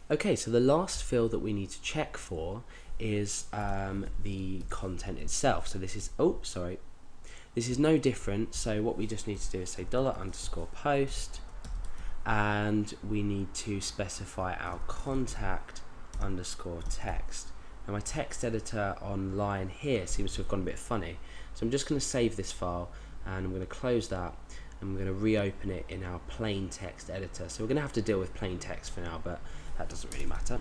Okay, so the last field that we need to check for is the content itself. So this is, oh, sorry, this is no different. So what we just need to do is say $_post, and we need to specify our contact underscore text. Now my text editor online here seems to have gone a bit funny, so I'm just going to save this file and I'm going to close that and we're going to reopen it in our plain text editor. So we're going to have to deal with plain text for now, but that doesn't really matter.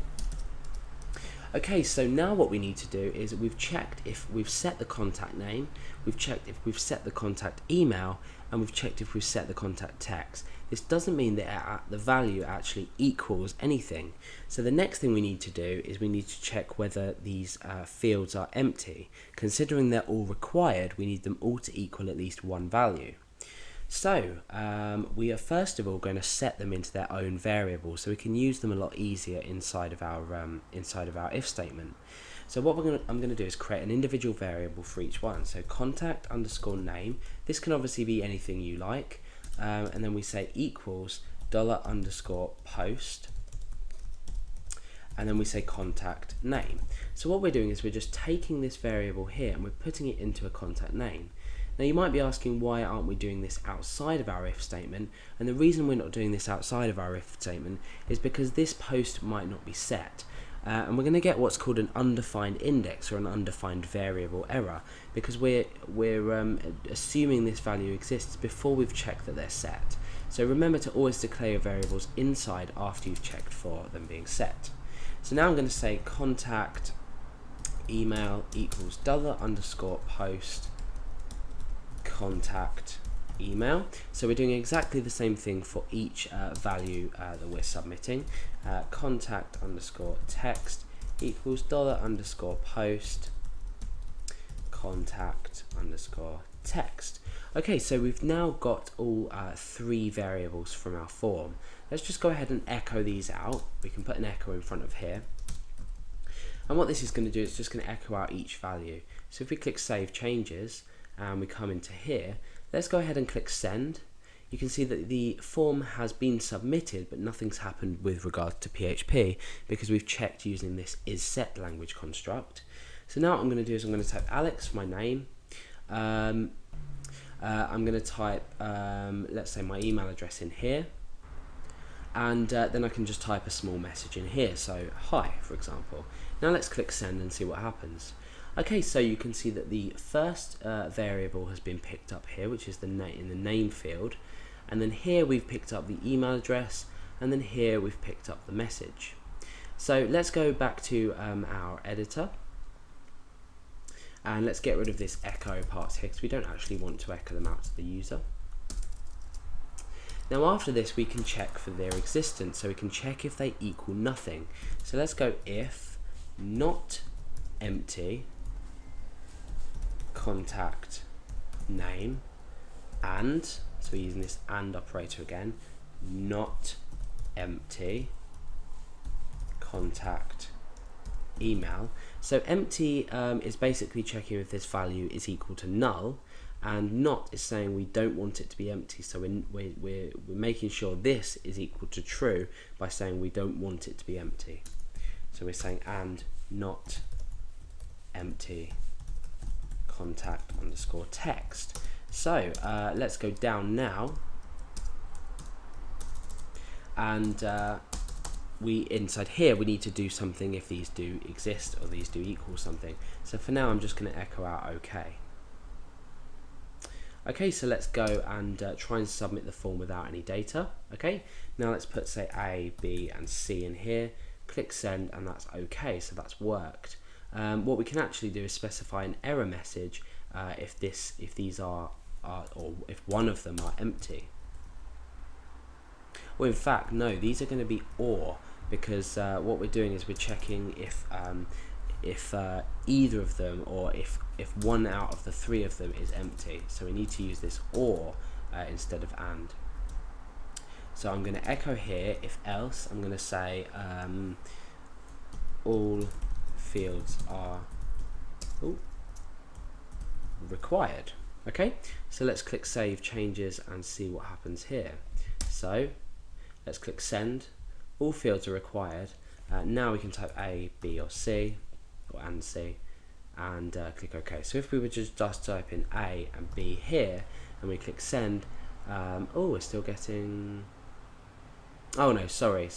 Okay, so now what we need to do is we've checked if we've set the contact name, we've checked if we've set the contact email, and we've checked if we've set the contact text. This doesn't mean that the value actually equals anything. So the next thing we need to do is we need to check whether these fields are empty. Considering they're all required, we need them all to equal at least one value. So we are first of all going to set them into their own variable, so we can use them a lot easier inside of our if statement. So what I'm going to do is create an individual variable for each one. So contact underscore name. This can obviously be anything you like, and then we say equals $_post, and then we say contact name. So what we're doing is we're just taking this variable here and we're putting it into a contact name. Now you might be asking, why aren't we doing this outside of our if statement? And the reason we're not doing this outside of our if statement is because this post might not be set. And we're going to get what's called an undefined index or an undefined variable error, because we're assuming this value exists before we've checked that they're set. So remember to always declare your variables inside after you've checked for them being set. So now I'm going to say contact email equals $_post contact email. So we're doing exactly the same thing for each value that we're submitting. Contact underscore text equals $_post contact underscore text. Okay, so we've now got all three variables from our form. Let's just go ahead and echo these out. We can put an echo in front of here. And what this is going to do is just going to echo out each value. So if we click Save Changes and we come into here, let's go ahead and click Send. You can see that the form has been submitted, but nothing's happened with regard to PHP because we've checked using this isSet language construct. So now what I'm going to do is I'm going to type Alex for my name. I'm going to type, let's say, my email address in here. And then I can just type a small message in here, so hi, for example. Now let's click Send and see what happens. Okay, so you can see that the first variable has been picked up here, which is in the name field, and then here we've picked up the email address, and then here we've picked up the message. So let's go back to our editor, and let's get rid of this echo parts here because we don't actually want to echo them out to the user. Now after this we can check for their existence, so we can check if they equal nothing. So let's go if not empty contact name, and so we're using this and operator again, not empty contact email. So empty is basically checking if this value is equal to null, and not is saying we don't want it to be empty, so we're making sure this is equal to true by saying we don't want it to be empty. So we're saying and not empty contact underscore text. So let's go down now, and inside here we need to do something if these do exist or these do equal something. So for now I'm just going to echo out OK. Okay, so let's go and try and submit the form without any data. Okay, now let's put, say, A, B and C in here, click Send, and that's OK, so that's worked. What we can actually do is specify an error message if these are or if one of them are empty. Well, in fact, no, these are going to be OR, because what we're doing is we're checking if either of them, or if one out of the three of them is empty. So we need to use this OR instead of AND. So I'm going to echo here, if else, I'm going to say all fields are required. Okay, so let's click Save Changes and see what happens here. So let's click Send, all fields are required, Now we can type A, B or C, or and C, and click OK. So if we were just type in A and B here, and we click send, oh, we're still getting, oh no, sorry,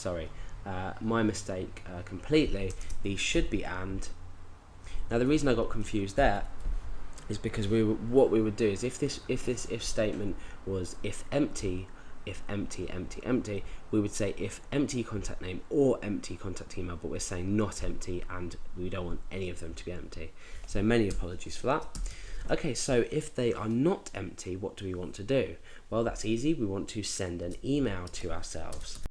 my mistake completely. These should be and. Now the reason I got confused there is because what we would do is if this if statement was if empty, empty, we would say if empty contact name or empty contact email, but we're saying not empty, and we don't want any of them to be empty. So many apologies for that. Okay, so if they are not empty, what do we want to do? Well, that's easy. We want to send an email to ourselves.